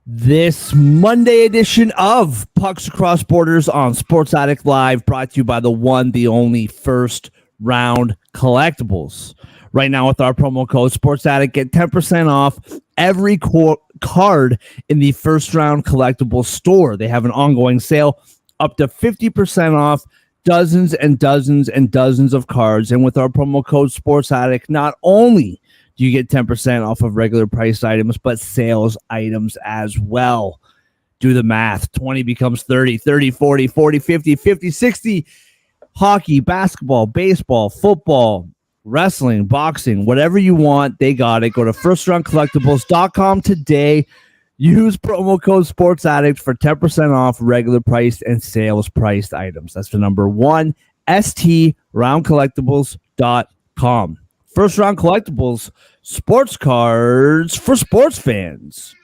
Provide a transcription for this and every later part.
This Monday edition of Pucks Across Borders on Sports Addict Live, brought to you by the one, the only First Round Collectibles. Right now with our promo code Sports Addict, get 10% off every card in the First Round Collectibles store. They have an ongoing sale up to 50% off dozens and dozens and dozens of cards. And with our promo code Sports Addict, not only you get 10% off of regular priced items, but sales items as well. Do the math. 20 becomes 30, 30, 40, 40, 50, 50, 60. Hockey, basketball, baseball, football, wrestling, boxing, whatever you want, they got it. Go to firstroundcollectibles.com today. Use promo code Sports Addict for 10% off regular priced and sales priced items. That's the number one, STRoundcollectibles.com. First Round Collectibles, sports cards for sports fans.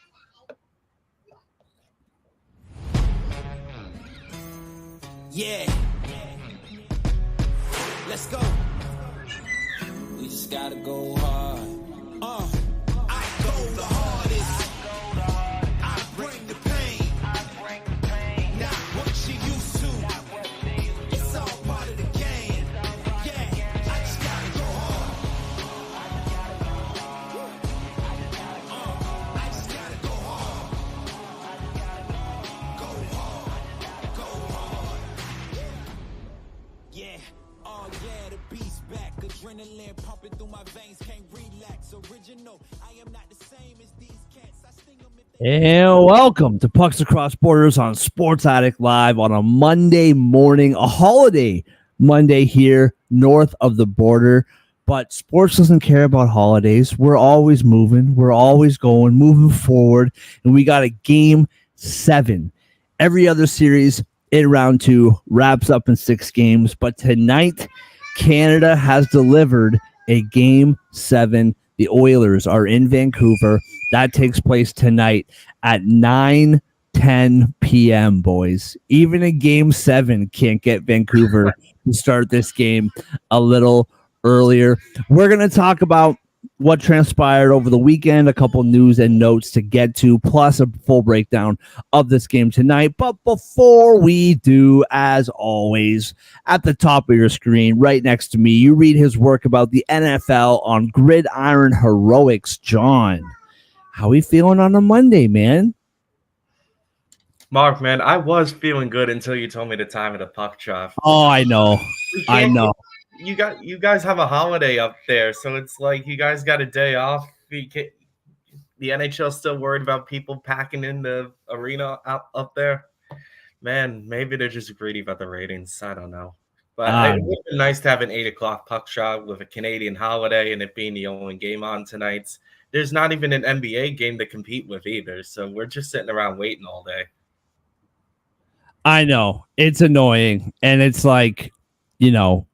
Yeah. Let's go. We just gotta go hard. I go the hardest. I bring the pain. Not what you used to. It's all part of the game. Yeah, I just gotta go hard. I just gotta go hard. Go hard. Go hard. Yeah. Oh yeah, the beast back. Adrenaline pumping through my veins. Can't relax. Original. I am not the same as these cats. I sting them if they... And welcome to Pucks Across Borders on Sports Addict Live on a Monday morning, a holiday Monday here north of the border. But sports doesn't care about holidays. We're always moving. We're always going, moving forward. And we got a game 7. Every other series in round 2 wraps up in 6 games. But tonight, Canada has delivered a game 7. The Oilers are in Vancouver. That takes place tonight at 9:10 p.m., boys. Even a game 7 can't get Vancouver to start this game a little earlier. We're going to talk about what transpired over the weekend, a couple news and notes to get to, plus a full breakdown of this game tonight. But before we do, as always, at the top of your screen, right next to me, you read his work about the NFL on Gridiron Heroics. John, how we feeling on a Monday, man? Mark, man, I was feeling good until you told me the time of the puck drop. Oh, I know. I know. You guys have a holiday up there, so it's like you guys got a day off. The NHL's still worried about people packing in the arena up there. Man, maybe they're just greedy about the ratings. I don't know. But it would be nice to have an 8 o'clock puck drop with a Canadian holiday and it being the only game on tonight. There's not even an NBA game to compete with either, so we're just sitting around waiting all day. I know. It's annoying. And it's like, you know,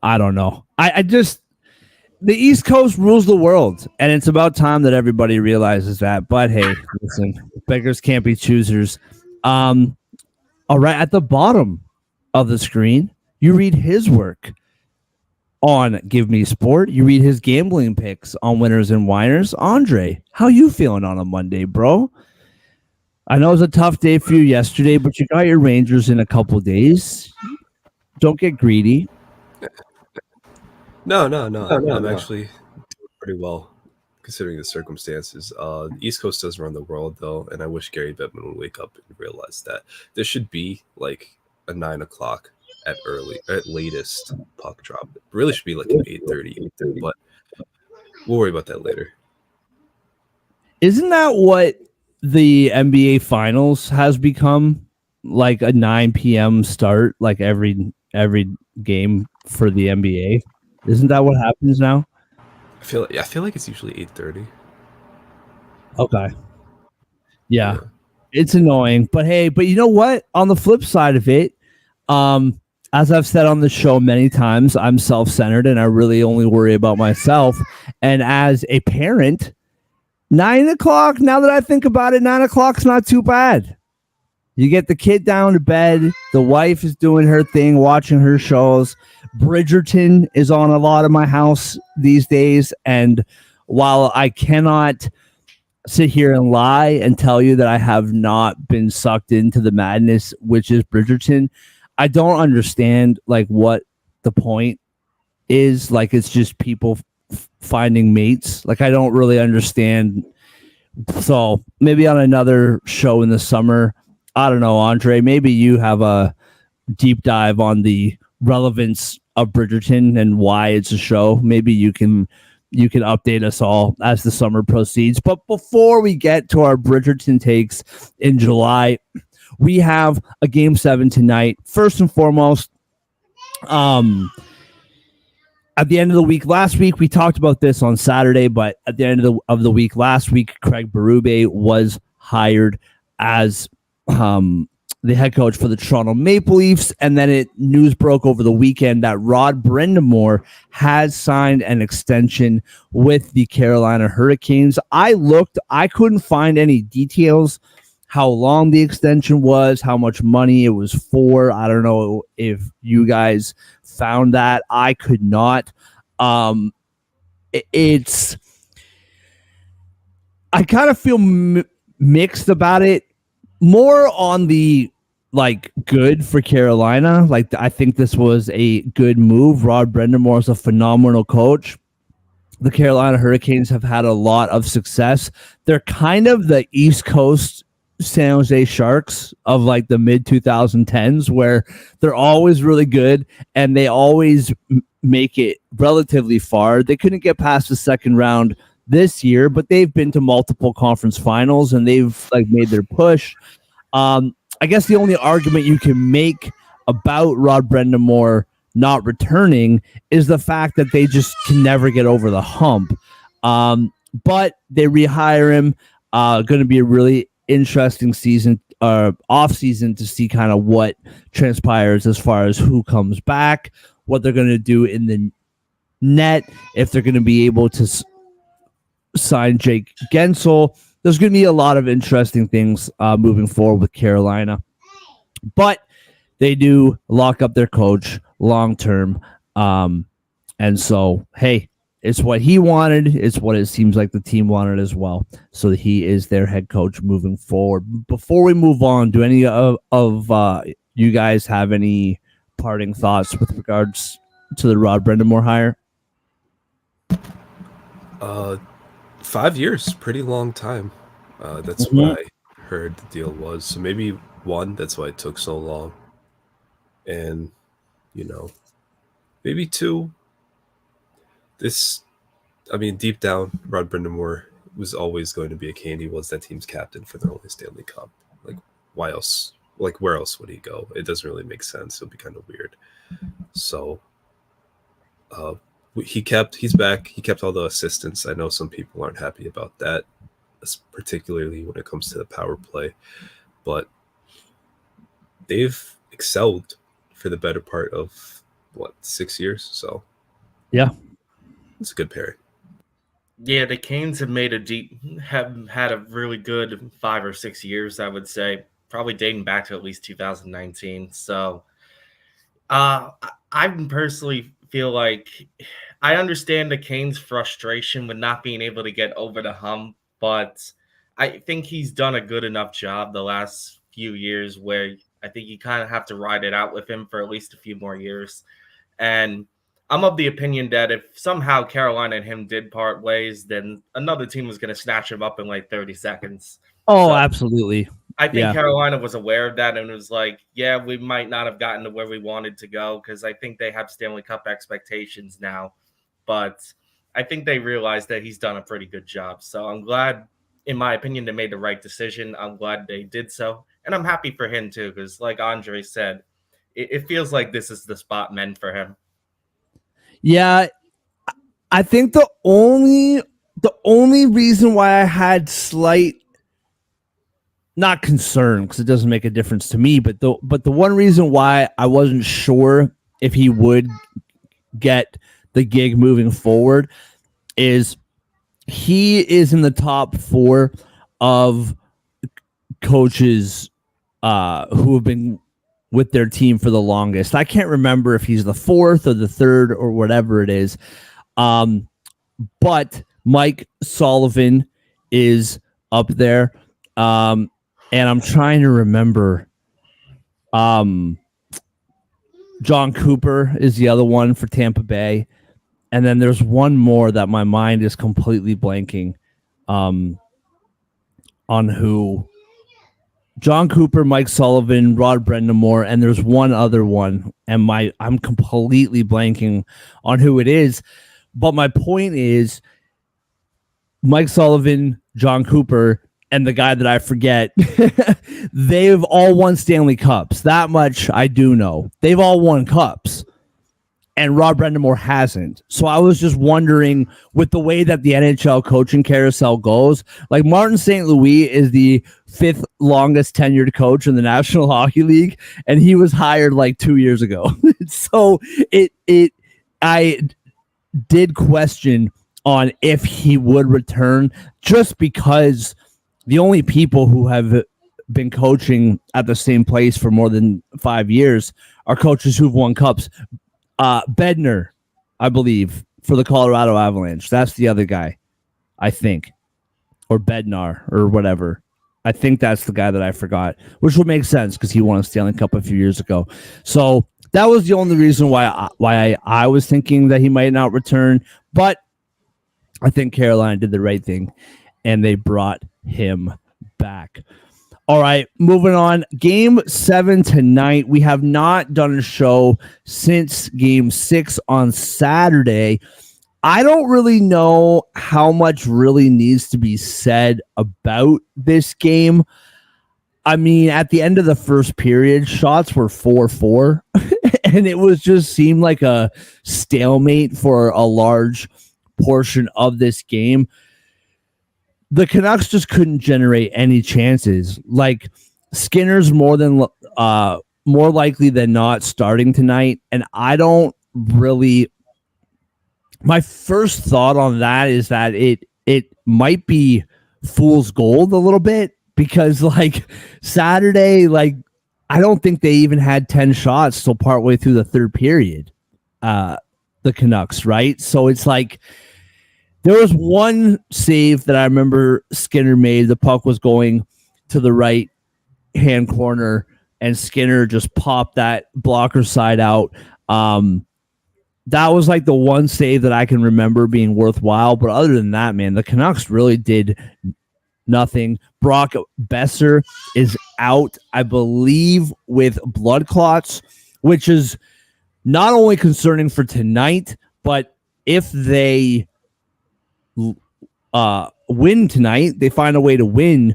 I don't know. I just, the East Coast rules the world, and it's about time that everybody realizes that. But hey, listen, beggars can't be choosers. All right, at the bottom of the screen, you read his work on Give Me Sport. You read his gambling picks on Winners and Winers. Andre, how you feeling on a Monday, bro? I know it was a tough day for you yesterday, but you got your Rangers in a couple days. Don't get greedy. No. I'm actually doing pretty well considering the circumstances. The East Coast does run the world, though, and I wish Gary Bettman would wake up and realize that there should be like a 9 o'clock at latest puck drop. It really should be like an 8:30, but we'll worry about that later. Isn't that what the NBA Finals has become? Like a 9 p.m. start, like every game for the NBA. Isn't that what happens now? I feel like it's usually 8:30. Okay. Yeah. It's annoying, but hey, but you know what? On the flip side of it, as I've said on the show many times, I'm self-centered and I really only worry about myself. And as a parent, 9 o'clock, now that I think about it, 9 o'clock's not too bad. You get the kid down to bed. The wife is doing her thing, watching her shows. Bridgerton is on a lot of my house these days. And while I cannot sit here and lie and tell you that I have not been sucked into the madness, which is Bridgerton. I don't understand like what the point is. Like it's just people finding mates. Like I don't really understand. So maybe on another show in the summer, I don't know, Andre, maybe you have a deep dive on the relevance of Bridgerton and why it's a show. Maybe you can update us all as the summer proceeds. But before we get to our Bridgerton takes in July, we have a game 7 tonight. First and foremost, at the end of the week last week, we talked about this on Saturday, but at the end of the week last week, Craig Berube was hired as the head coach for the Toronto Maple Leafs, and then news broke over the weekend that Rod Brind'Amour has signed an extension with the Carolina Hurricanes. I couldn't find any details, how long the extension was, how much money it was for. I don't know if you guys found that. I could not. It's I kind of feel mixed about it. More on the like good for Carolina. Like I think this was a good move. Rod Brind'Amour is a phenomenal coach. The Carolina Hurricanes have had a lot of success. They're kind of the East Coast San Jose Sharks of like the mid 2010s, where they're always really good and they always make it relatively far. They couldn't get past the second round this year, but they've been to multiple conference finals and they've like made their push. I guess the only argument you can make about Rod Brind'Amour not returning is the fact that they just can never get over the hump. But they rehire him. Going to be a really interesting season, off season, to see kind of what transpires as far as who comes back, what they're going to do in the net, if they're going to be able to sign Jake Gensel. There's going to be a lot of interesting things moving forward with Carolina, but they do lock up their coach long term. And so, hey, it's what he wanted. It's what it seems like the team wanted as well. So he is their head coach moving forward. Before we move on, do any of you guys have any parting thoughts with regards to the Rod Brind'Amour hire? 5 years, pretty long time. That's what I heard the deal was. So maybe 1, that's why it took so long. And, maybe 2, deep down, Rod Brind'Amour was always going to be a Cane. He was that team's captain for their only Stanley Cup. Like, why else? Like, where else would he go? It doesn't really make sense. It would be kind of weird. So, he's back. He kept all the assistants. I know some people aren't happy about that, particularly when it comes to the power play. But they've excelled for the better part of, 6 years? So, yeah. It's a good pairing. Yeah, the Canes have had a really good 5 or 6 years, I would say, probably dating back to at least 2019. So, I personally feel like I understand the Canes' frustration with not being able to get over the hump, but I think he's done a good enough job the last few years where I think you kind of have to ride it out with him for at least a few more years. And I'm of the opinion that if somehow Carolina and him did part ways, then another team was going to snatch him up in like 30 seconds. Oh, so absolutely. I think Carolina was aware of that and was like, yeah, we might not have gotten to where we wanted to go because I think they have Stanley Cup expectations now. But I think they realized that he's done a pretty good job. So I'm glad, in my opinion, they made the right decision. I'm glad they did so. And I'm happy for him too because like Andre said, it feels like this is the spot meant for him. Yeah, I think the only reason why I had slight, not concern because it doesn't make a difference to me, but the one reason why I wasn't sure if he would get the gig moving forward is he is in the top 4 of coaches who have been with their team for the longest. I can't remember if he's the 4th or the 3rd or whatever it is. But Mike Sullivan is up there. And I'm trying to remember. John Cooper is the other one for Tampa Bay. And then there's one more that my mind is completely blanking on who. John Cooper, Mike Sullivan, Rod Brendamore, and there's one other one, and I'm completely blanking on who it is. But my point is Mike Sullivan, John Cooper, and the guy that I forget, they've all won Stanley Cups. That much I do know. They've all won cups. And Rod Brendamore hasn't. So I was just wondering, with the way that the NHL coaching carousel goes, like Martin St. Louis is the 5th longest tenured coach in the National Hockey League, and he was hired like 2 years ago. So I did question on if he would return, just because the only people who have been coaching at the same place for more than 5 years are coaches who've won cups. Bednar, I believe, for the Colorado Avalanche. That's the other guy, I think. Or Bednar, or whatever. I think that's the guy that I forgot, which would make sense because he won a Stanley Cup a few years ago. So that was the only reason why I was thinking that he might not return. But I think Carolina did the right thing, and they brought him back. All right, moving on. Game 7 tonight. We have not done a show since Game 6 on Saturday. I don't really know how much really needs to be said about this game. I mean, at the end of the first period, shots were 4-4, and it was just seemed like a stalemate for a large portion of this game. The Canucks just couldn't generate any chances. Like, Skinner's more likely than not starting tonight, and I don't really. My first thought on that is that it might be fool's gold a little bit, because like Saturday, like I don't think they even had 10 shots till partway through the third period. The Canucks, right? So it's like. There was one save that I remember Skinner made. The puck was going to the right hand corner, and Skinner just popped that blocker side out. That was like the one save that I can remember being worthwhile. But other than that, man, the Canucks really did nothing. Brock Besser is out, I believe, with blood clots, which is not only concerning for tonight, but if they win tonight, they find a way to win,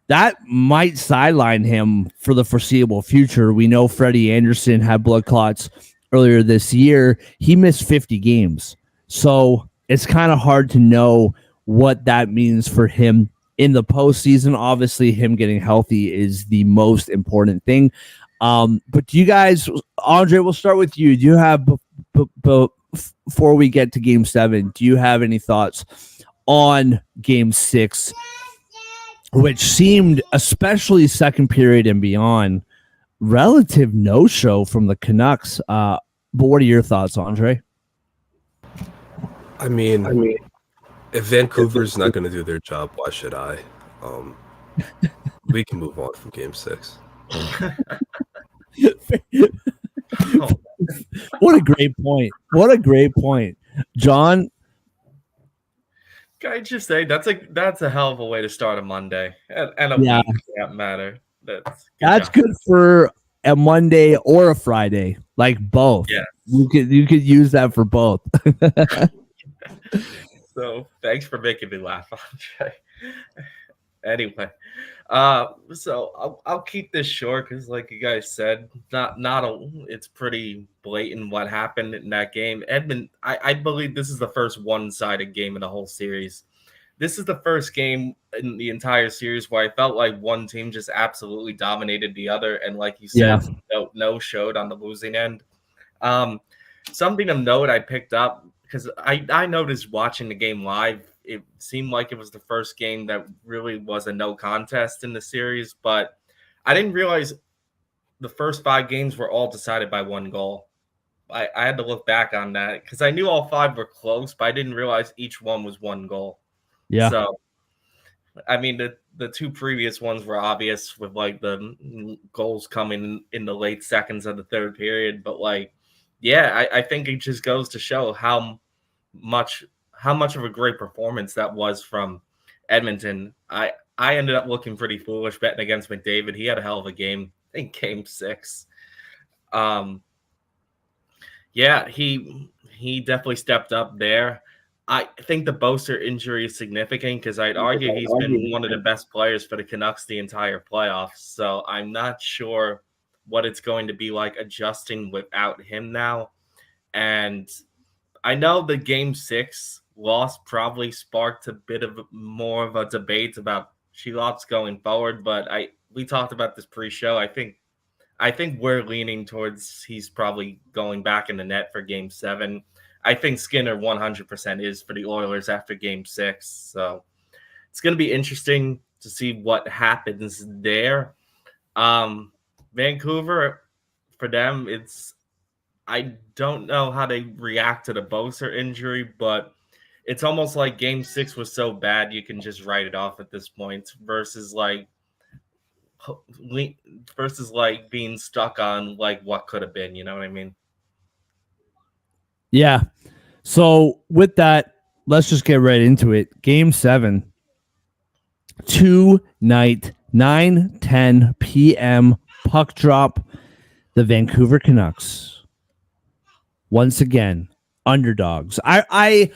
that might sideline him for the foreseeable future. We know Freddie Anderson had blood clots earlier this year. He missed 50 games. So it's kind of hard to know what that means for him in the postseason. Obviously, him getting healthy is the most important thing. But do you guys, Andre, we'll start with you. Do you have, before we get to Game 7, do you have any thoughts on Game 6, which seemed, especially second period and beyond, relative no-show from the Canucks? But what are your thoughts, Andre? I mean, if Vancouver's not going to do their job, why should I? We can move on from Game 6. What a great point. What a great point. John? Can I just say that's a hell of a way to start a Monday and a Yeah. week for that matter. That's good for a Monday or a Friday, like both. Yeah. You could use that for both. So thanks for making me laugh, Andre. Anyway, so I'll keep this short because, like you guys said, it's pretty blatant what happened in that game. Edmund, I believe this is the first one-sided game in the whole series. This is the first game in the entire series where I felt like one team just absolutely dominated the other, and like you said, no showed on the losing end. Something of note I picked up, because I noticed watching the game live, it seemed like it was the first game that really was a no contest in the series, but I didn't realize the first 5 games were all decided by 1 goal. I had to look back on that because I knew all 5 were close, but I didn't realize each one was 1 goal. Yeah. So I mean, the two previous ones were obvious with like the goals coming in the late seconds of the third period. But like, yeah, I think it just goes to show much how much of a great performance that was from Edmonton. I ended up looking pretty foolish betting against McDavid. He had a hell of a game in Game 6. Yeah, he definitely stepped up there. I think the Boaster injury is significant because I'd argue he's been one of the best players for the Canucks the entire playoffs. So I'm not sure what it's going to be like adjusting without him now. And I know the Game 6 loss probably sparked a bit of more of a debate about Shelot's going forward, but we talked about this pre-show. I think we're leaning towards he's probably going back in the net for Game 7. I think Skinner 100% is for the Oilers after Game 6. So it's going to be interesting to see what happens there. Vancouver, for them, I don't know how they react to the Boser injury, but it's almost like Game 6 was so bad you can just write it off at this point versus like being stuck on like what could have been, you know what I mean? Yeah. So with that, let's just get right into it. Game 7, tonight, 9:10 p.m. puck drop. The Vancouver Canucks once again underdogs. I've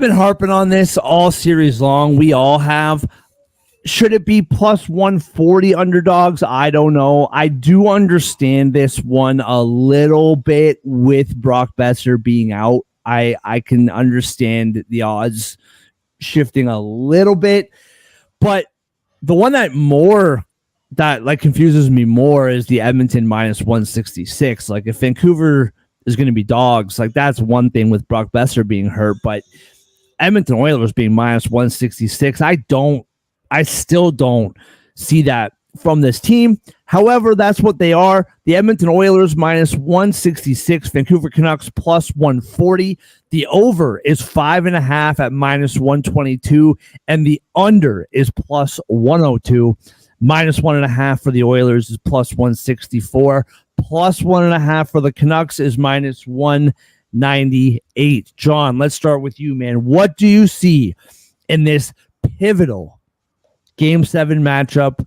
been harping on this all series long. We all have. Should it be plus 140 underdogs? I don't know. I do understand this one a little bit with Brock Besser being out. I can understand the odds shifting a little bit, but the one that like confuses me more is the Edmonton minus 166. Like if Vancouver is going to be dogs, like that's one thing with Brock Besser being hurt, but Edmonton Oilers being minus 166, I still don't see that from this team. However, that's what they are. The Edmonton Oilers minus 166, Vancouver Canucks plus 140. The over is 5.5 at minus 122, and the under is plus 102. Minus 1.5 for the Oilers is plus 164. Plus 1.5 for the Canucks is minus 198. John, let's start with you, man. What do you see in this pivotal Game 7 matchup?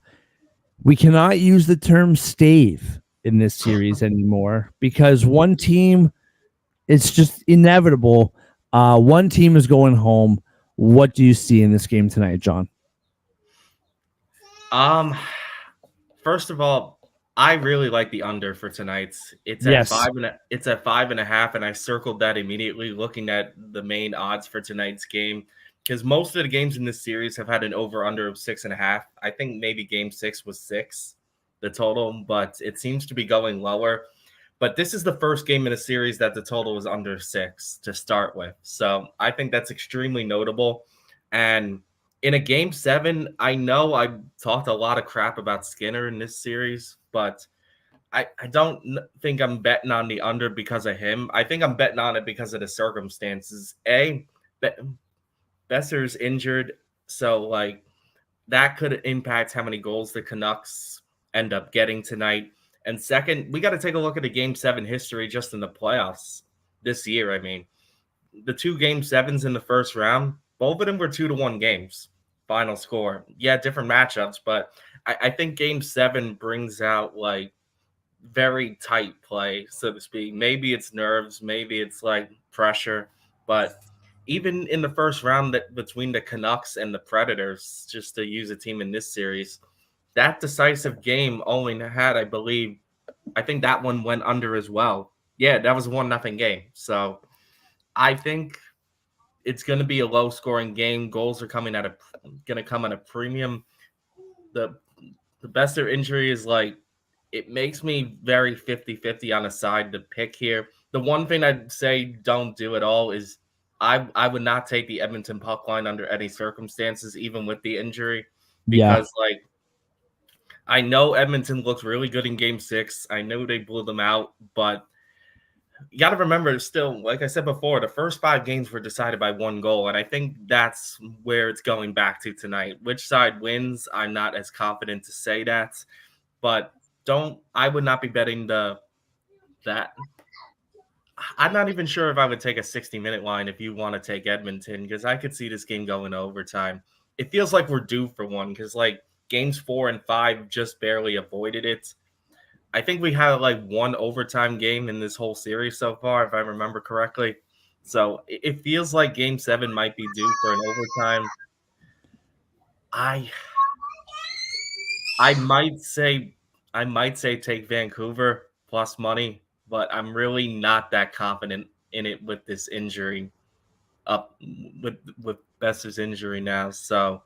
We cannot use the term stave in this series anymore because one team, it's just inevitable. One team is going home. What do you see in this game tonight, John? First of all, I really like the under for tonight. It's at Yes. 5.5, and I circled that immediately looking at the main odds for tonight's game. Because most of the games in this series have had an over-under of 6.5. I think maybe Game 6 was 6, the total, but it seems to be going lower. But this is the first game in a series that the total was under 6 to start with. So I think that's extremely notable. And in a Game 7, I know I talked a lot of crap about Skinner in this series, but I don't think I'm betting on the under because of him. I think I'm betting on it because of the circumstances. Besser's injured, so like that could impact how many goals the Canucks end up getting tonight. And second, we got to take a look at the Game 7 history just in the playoffs this year. I mean, the two Game 7s in the first round, both of them were 2-1 games. Final score. Yeah, different matchups, but I think Game 7 brings out like very tight play, so to speak. Maybe it's nerves, maybe it's like pressure, but even in the first round between the Canucks and the Predators, just to use a team in this series, that decisive game only had, I think that one went under as well. Yeah, that was a 1-0 game. So I think it's going to be a low-scoring game. Goals are going to come at a premium. The Besser injury is like, it makes me very 50-50 on a side to pick here. The one thing I'd say don't do at all is I would not take the Edmonton puck line under any circumstances, even with the injury, because like I know Edmonton looked really good in Game 6. I know they blew them out, but you got to remember, still, like I said before, the first 5 games were decided by 1 goal, and I think that's where it's going back to tonight. Which side wins? I'm not as confident to say that, but I would not be betting that. I'm not even sure if I would take a 60-minute line if you want to take Edmonton, because I could see this game going to overtime. It feels like we're due for one, because like games 4 and 5 just barely avoided it. I think we had like one overtime game in this whole series so far, if I remember correctly. So it feels like game 7 might be due for an overtime. I I might say take Vancouver plus money, but I'm really not that confident in it with this injury up with Besser's injury now. So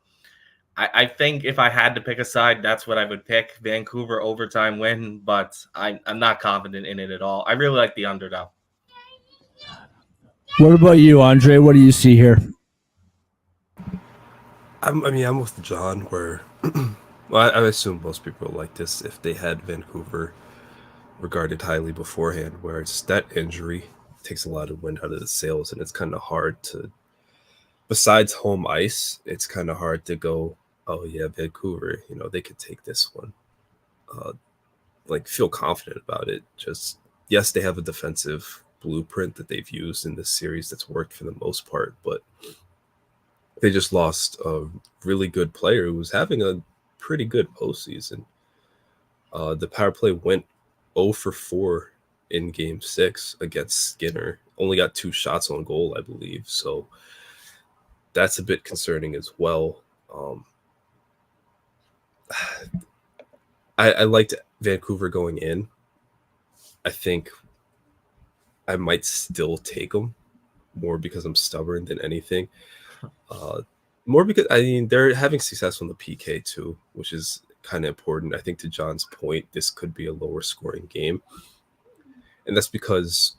I think if I had to pick a side, that's what I would pick. Vancouver overtime win, but I'm not confident in it at all. I really like the underdog. What about you, Andre? What do you see here? I'm with John. Where, well, I assume most people like this if they had Vancouver regarded highly beforehand. Where it's that injury takes a lot of wind out of the sails, and it's kind of hard to. Besides home ice, it's kind of hard to go. Oh yeah, Vancouver. They could take this one. Like feel confident about it. Just yes, they have a defensive blueprint that they've used in this series that's worked for the most part, but they just lost a really good player who was having a pretty good postseason. The power play went 0 for 4 in Game 6 against Skinner. Only got 2 shots on goal, I believe. So that's a bit concerning as well. I liked Vancouver going in. I think I might still take them more because I'm stubborn than anything. More because they're having success on the PK too, which is kind of important. I think to John's point, this could be a lower scoring game, and that's because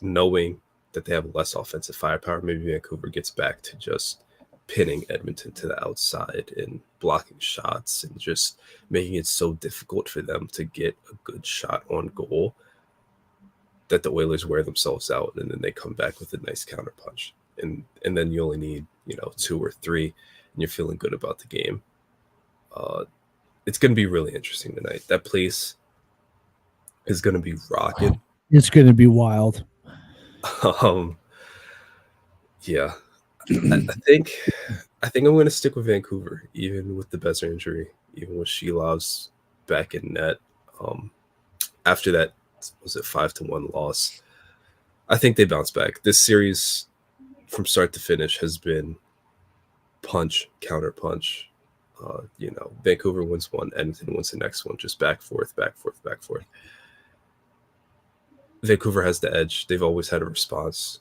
knowing that they have less offensive firepower, maybe Vancouver gets back to just pinning Edmonton to the outside and blocking shots and just making it so difficult for them to get a good shot on goal that the Oilers wear themselves out, and then they come back with a nice counterpunch. And then you only need 2 or 3, and you're feeling good about the game. It's going to be really interesting tonight. That place is going to be rocking. It's going to be wild. Yeah, I think I'm going to stick with Vancouver, even with the Besser injury, even with Shelov's back in net. After that, was it 5-1 loss? I think they bounce back. This series, from start to finish, has been punch, counter punch. Vancouver wins one, Edmonton wins the next one, just back, forth, back, forth, back, forth. Vancouver has the edge. They've always had a response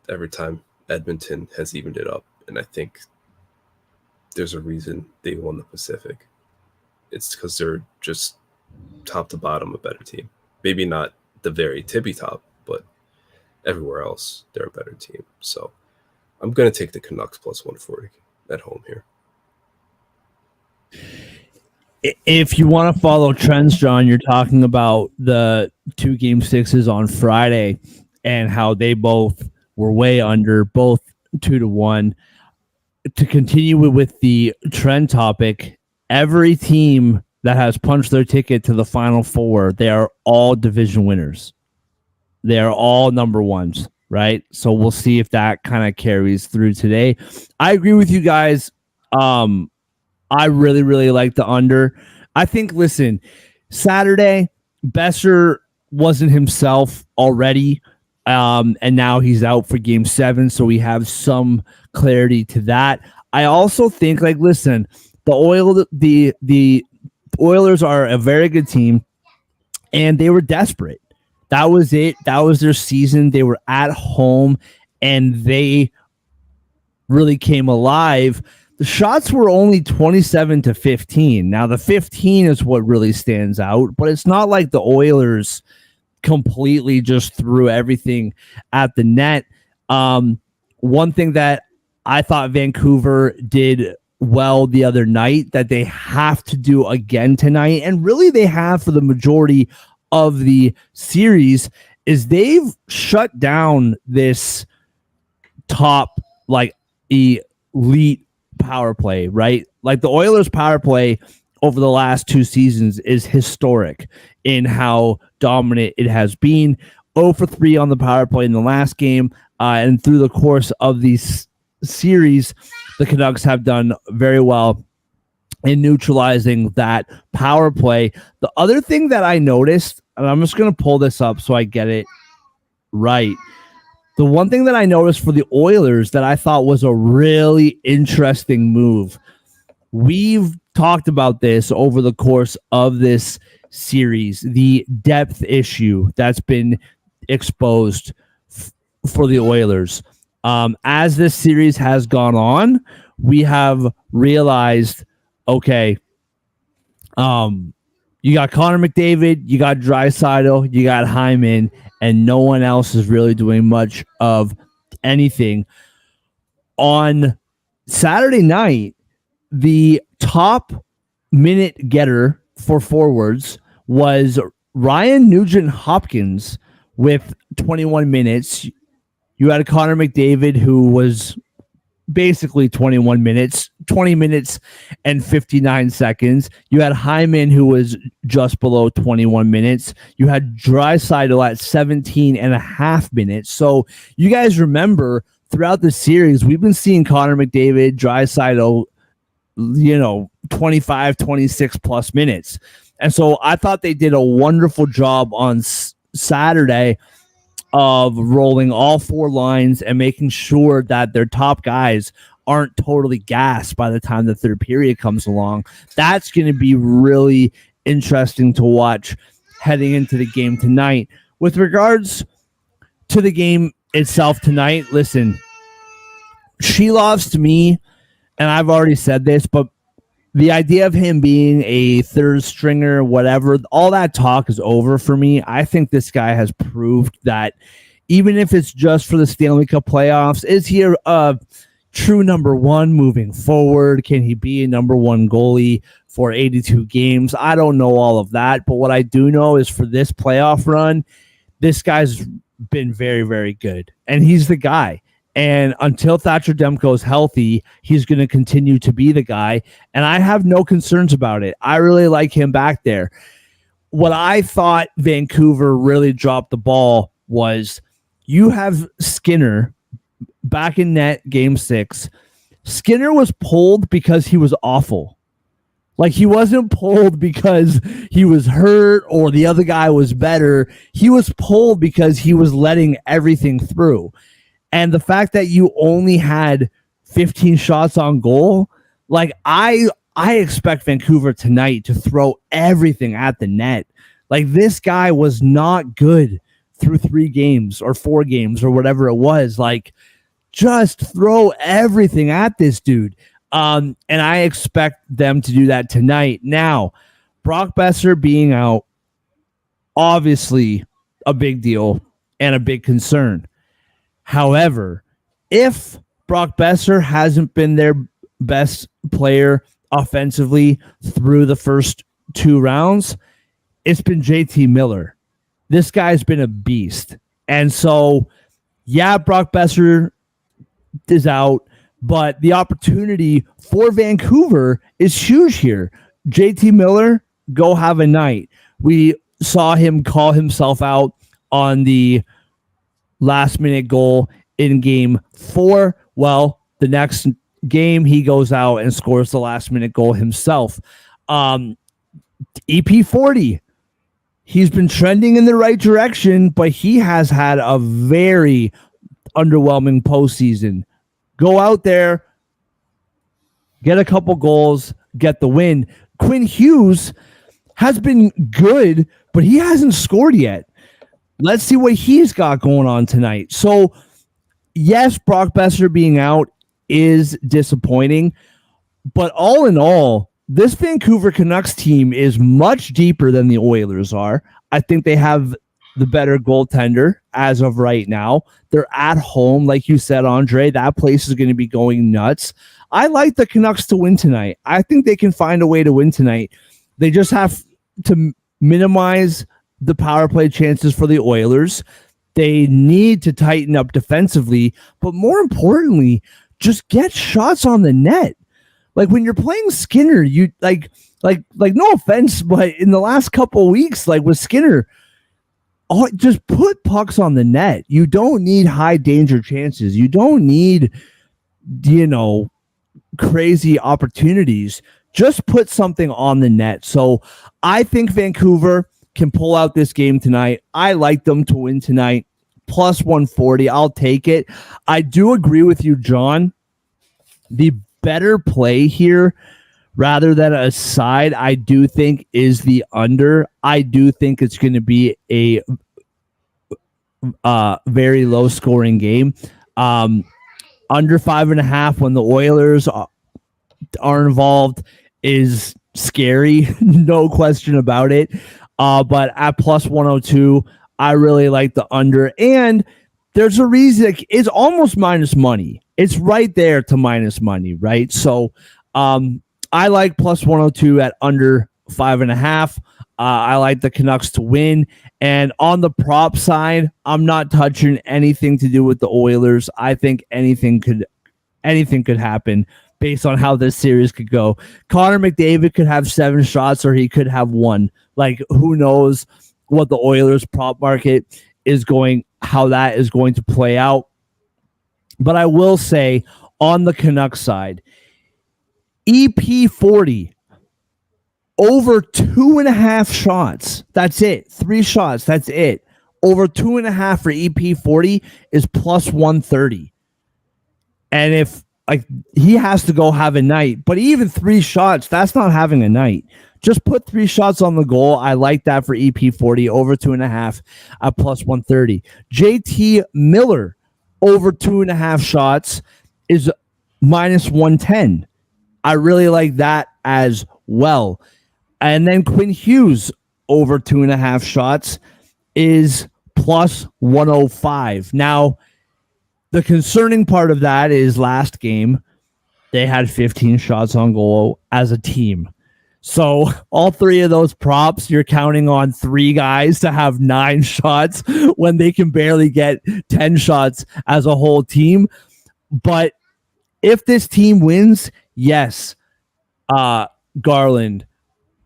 every time Edmonton has evened it up. And I think there's a reason they won the Pacific. It's because they're just top to bottom a better team. Maybe not the very tippy top, but everywhere else, they're a better team. So I'm going to take the Canucks plus 140 at home here. If you want to follow trends, John, you're talking about the 2 Game 6s on Friday and how they both were way under, both 2-1. To continue with the trend topic, every team that has punched their ticket to the Final Four, they are all division winners. They are all number ones, right? So we'll see if that kind of carries through today. I agree with you guys. I really, really like the under. I think, listen, Saturday, Besser wasn't himself already, and now he's out for Game 7, so we have some clarity to that. I also think, listen, the Oilers are a very good team, and they were desperate. That was it. That was their season. They were at home, and they really came alive. The shots were only 27-15. Now, the 15 is what really stands out, but it's not like the Oilers completely just threw everything at the net. One thing that I thought Vancouver did well the other night that they have to do again tonight, and really they have for the majority of the series, is they've shut down this top like elite power play, right? Like the Oilers power play over the last 2 seasons is historic in how dominant it has been. 0 for 3 on the power play in the last game, and through the course of these series, the Canucks have done very well in neutralizing that power play. The other thing that I noticed, and I'm just going to pull this up so I get it right. The one thing that I noticed for the Oilers that I thought was a really interesting move, we've talked about this over the course of this series, the depth issue that's been exposed for the Oilers. As this series has gone on, we have realized, okay, you got Connor McDavid, you got Draisaitl, you got Hyman, and no one else is really doing much of anything. On Saturday night, the top minute getter for forwards was Ryan Nugent-Hopkins with 21 minutes. You had Connor McDavid, who was basically 21 minutes, 20 minutes and 59 seconds. You had Hyman, who was just below 21 minutes. You had Draisaitl at 17 and a half minutes. So you guys remember throughout the series, we've been seeing Connor McDavid, Draisaitl, 25, 26 plus minutes. And so I thought they did a wonderful job on Saturday of rolling all 4 lines and making sure that their top guys aren't totally gassed by the time the third period comes along. That's going to be really interesting to watch heading into the game tonight. With regards to the game itself tonight, listen, Shilov's to me, and I've already said this, but the idea of him being a third stringer, whatever, all that talk is over for me. I think this guy has proved that even if it's just for the Stanley Cup playoffs, is he a true number one moving forward? Can he be a number one goalie for 82 games? I don't know all of that, but what I do know is for this playoff run, this guy's been very, very good, and he's the guy. And until Thatcher Demko is healthy, he's going to continue to be the guy. And I have no concerns about it. I really like him back there. What I thought Vancouver really dropped the ball was you have Skinner back in net game 6. Skinner was pulled because he was awful. Like, he wasn't pulled because he was hurt or the other guy was better. He was pulled because he was letting everything through. And the fact that you only had 15 shots on goal, like I expect Vancouver tonight to throw everything at the net. Like, this guy was not good through 3 games or 4 games or whatever it was. Like, just throw everything at this dude. And I expect them to do that tonight. Now, Brock Besser being out, obviously a big deal and a big concern. However, if Brock Besser hasn't been their best player offensively through the first 2 rounds, it's been JT Miller. This guy's been a beast. And so, yeah, Brock Besser is out, but the opportunity for Vancouver is huge here. JT Miller, go have a night. We saw him call himself out on the last minute goal in game 4. Well, the next game he goes out and scores the last minute goal himself. EP40, he's been trending in the right direction, but he has had a very underwhelming postseason. Go out there, get a couple goals, get the win. Quinn Hughes has been good, but he hasn't scored yet. Let's see what he's got going on tonight. So, yes, Brock Besser being out is disappointing, but all in all, this Vancouver Canucks team is much deeper than the Oilers are. I think they have the better goaltender as of right now. They're at home, like you said, Andre. That place is going to be going nuts. I like the Canucks to win tonight. I think they can find a way to win tonight. They just have to minimize the power play chances for the Oilers. They need to tighten up defensively, but more importantly, just get shots on the net. Like when you're playing Skinner, you like no offense, but in the last couple of weeks, like with Skinner, just put pucks on the net. You don't need high danger chances. You don't need, crazy opportunities. Just put something on the net. So I think Vancouver can pull out this game tonight. I like them to win tonight. Plus 140. I'll take it. I do agree with you, John. The better play here, rather than a side, I do think is the under. I do think it's going to be a very low scoring game. Under 5.5 when the Oilers are involved is scary. No question about it. But at plus 102, I really like the under. And there's a reason it's almost minus money. It's right there to minus money, right? So I like plus 102 at under 5.5. I like the Canucks to win. And on the prop side, I'm not touching anything to do with the Oilers. I think anything could happen based on how this series could go. Connor McDavid could have 7 shots or he could have 1. Like, who knows what the Oilers prop market is going, how that is going to play out. But I will say on the Canucks side, EP 40 over 2.5 shots. That's it. 3 shots. That's it. Over 2.5 for EP 40 is plus 130. And if he has to go have a night, but even 3 shots, that's not having a night. Just put 3 shots on the goal. I like that for EP 40 over 2.5 at plus 130. JT Miller over 2.5 shots is minus 110. I really like that as well. And then Quinn Hughes over 2.5 shots is plus 105. Now, the concerning part of that is last game, they had 15 shots on goal as a team. So all 3 of those props, you're counting on 3 guys to have 9 shots when they can barely get 10 shots as a whole team. But if this team wins, yes, Garland,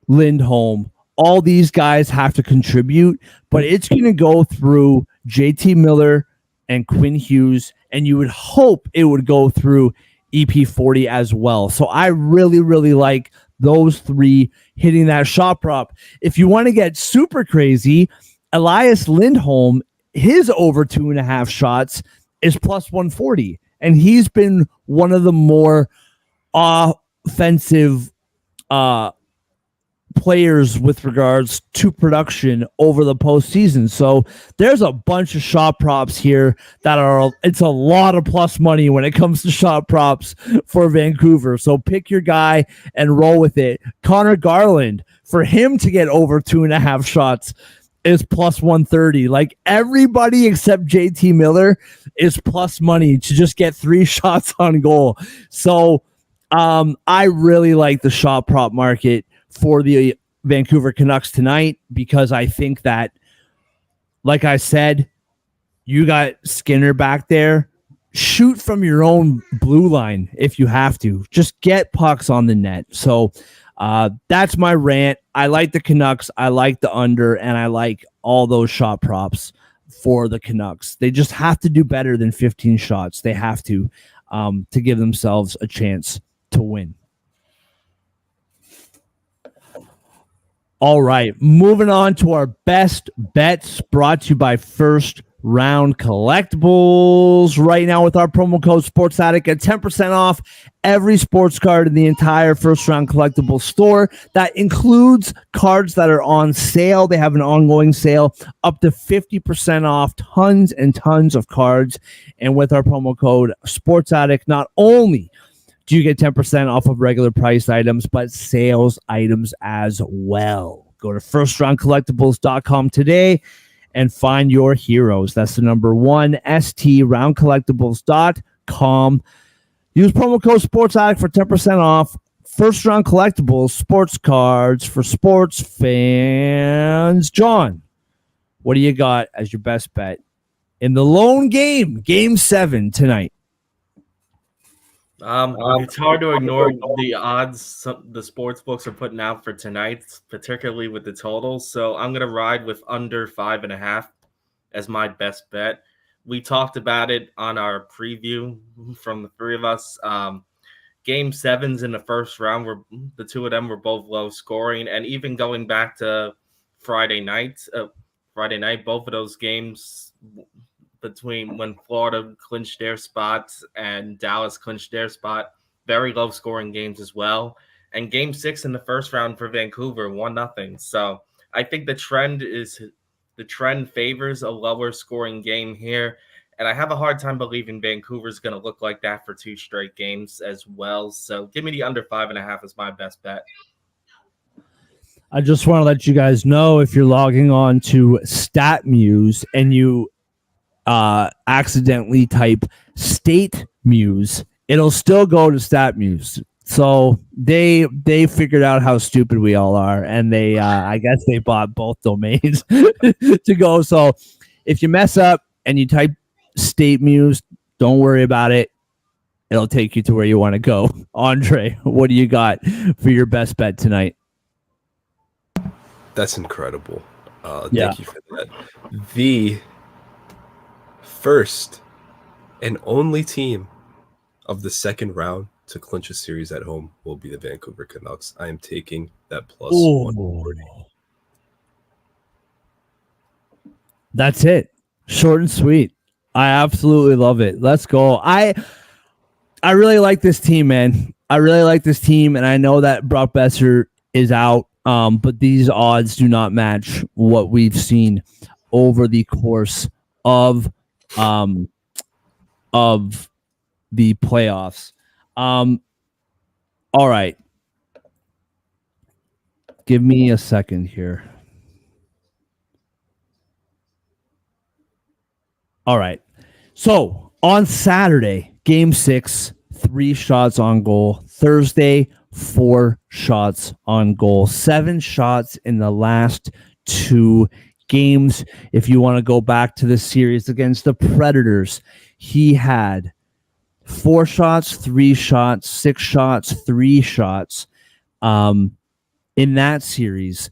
Lindholm, all these guys have to contribute, but it's going to go through JT Miller and Quinn Hughes, and you would hope it would go through EP40 as well. So I really, really like those 3 hitting that shot prop. If you want to get super crazy, Elias Lindholm, his over 2.5 shots is plus 140, and he's been one of the more offensive players with regards to production over the postseason. So there's a bunch of shot props here it's a lot of plus money when it comes to shot props for Vancouver. So pick your guy and roll with it. Connor Garland, for him to get over 2.5 shots is plus 130. Like everybody except JT Miller is plus money to just get 3 shots on goal. So I really like the shot prop market for the Vancouver Canucks tonight because I think that, like I said, you got Skinner back there. Shoot from your own blue line if you have to. Just get pucks on the net. So that's my rant. I like the Canucks. I like the under, and I like all those shot props for the Canucks. They just have to do better than 15 shots. They have to give themselves a chance to win. All right, moving on to our best bets brought to you by First Round Collectibles. Right now with our promo code Sports Addict, get 10% off every sports card in the entire First Round Collectibles store. That includes cards that are on sale. They have an ongoing sale up to 50% off tons and tons of cards. And with our promo code Sports Addict, not only do you get 10% off of regular price items, but sales items as well. Go to firstroundcollectibles.com today and find your heroes. That's the number 1, STRoundcollectibles.com. Use promo code SportsAddict for 10% off. First Round Collectibles, sports cards for sports fans. John, What do you got as your best bet in the lone game, Game 7 tonight? It's hard to ignore the odds the sports books are putting out for tonight, particularly with the totals. So I'm gonna ride with under 5.5 as my best bet. We talked about it on our preview from the three of us. Game 7s in the first round were the two of them were both low scoring, and even going back to Friday night, both of those games between when Florida clinched their spots and Dallas clinched their spot, very low scoring games as well. And Game 6 in the first round for Vancouver, 1-0. So I think the trend favors a lower scoring game here. And I have a hard time believing Vancouver's going to look like that for 2 straight games as well. So give me the under 5.5 as my best bet. I just want to let you guys know, if you're logging on to StatMuse and you accidentally type State Muse, it'll still go to StatMuse. So they figured out how stupid we all are, and they I guess they bought both domains to go. So if you mess up and you type State Muse, don't worry about it. It'll take you to where you want to go. Andre, what do you got for your best bet tonight? That's incredible. Thank you for that. The first and only team of the second round to clinch a series at home will be the Vancouver Canucks. I am taking that plus 140. That's it. Short and sweet. I absolutely love it. Let's go. I really like this team, man. I really like this team, and I know that Brock Besser is out, but these odds do not match what we've seen over the course of the playoffs. All right. Give me a second here. All right. So on Saturday, Game 6, 3 shots on goal. Thursday, 4 shots on goal. 7 shots in the last 2 games. If you want to go back to the series against the Predators, he had 4 shots, 3 shots, 6 shots, 3 shots. In that series,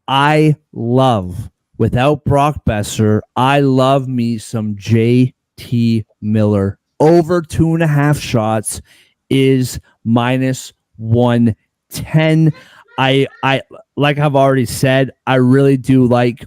I love, without Brock Besser, I love me some JT Miller. Over 2.5 shots is minus 110. I like I've already said, I really do like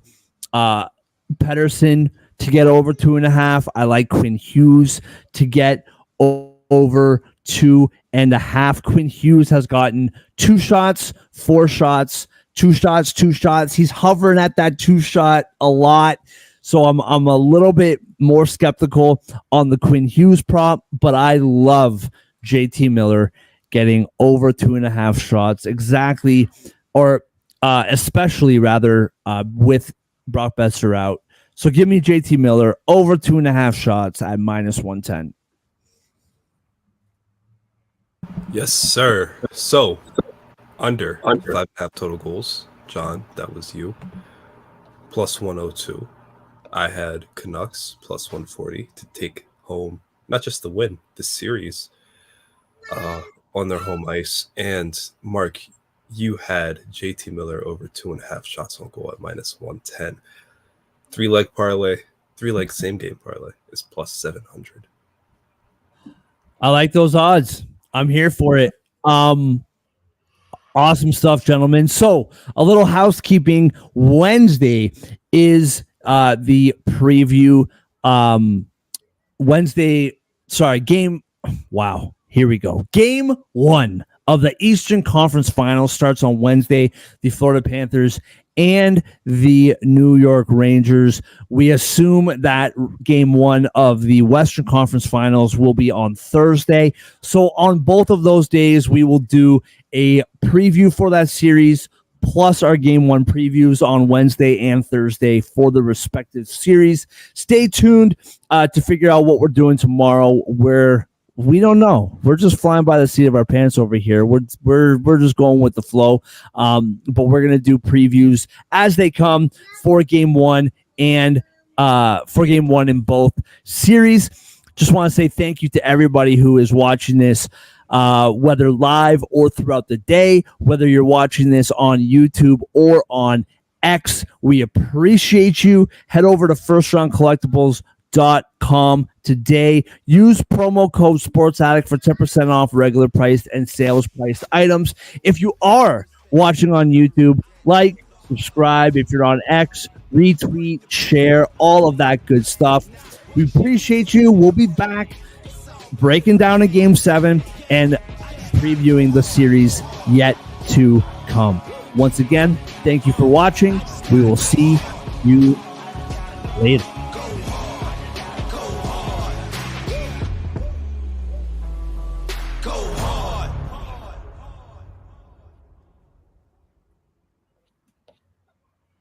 Pedersen to get over 2.5. I like Quinn Hughes to get over 2.5. Quinn Hughes has gotten 2 shots, 4 shots, 2 shots, 2 shots. He's hovering at that 2 shot a lot. So I'm a little bit more skeptical on the Quinn Hughes prop, but I love JT Miller getting over 2.5 shots exactly, or especially rather with Brock Besser out. So give me JT Miller over 2.5 shots at minus 110. Yes, sir. So under 5.5 total goals. John, that was you. Plus 102. I had Canucks plus 140 to take home not just the win, the series on their home ice. And Mark, you had JT Miller over 2.5 shots on goal at minus 110. 3-leg parlay, 3-leg same game parlay is plus 700. I like those odds. I'm here for it. Awesome stuff, gentlemen. So a little housekeeping. Wednesday is the preview. Here we go. Game 1 of the Eastern Conference Finals starts on Wednesday. The Florida Panthers and the New York Rangers. We assume that game 1 of the Western Conference Finals will be on Thursday. So on both of those days, we will do a preview for that series, plus our game 1 previews on Wednesday and Thursday for the respective series. Stay tuned to figure out what we're doing tomorrow. We don't know. We're just flying by the seat of our pants over here. We're just going with the flow. But we're gonna do previews as they come for game 1 and for game one in both series. Just want to say thank you to everybody who is watching this, whether live or throughout the day, whether you're watching this on YouTube or on X. We appreciate you. Head over to firstroundcollectibles.com today. Use promo code SportsAddict for 10% off regular priced and sales priced items. If you are watching on YouTube, like, subscribe. If you're on X, retweet, share, all of that good stuff. We appreciate you. We'll be back breaking down a Game 7 and previewing the series yet to come. Once again, thank you for watching. We will see you later.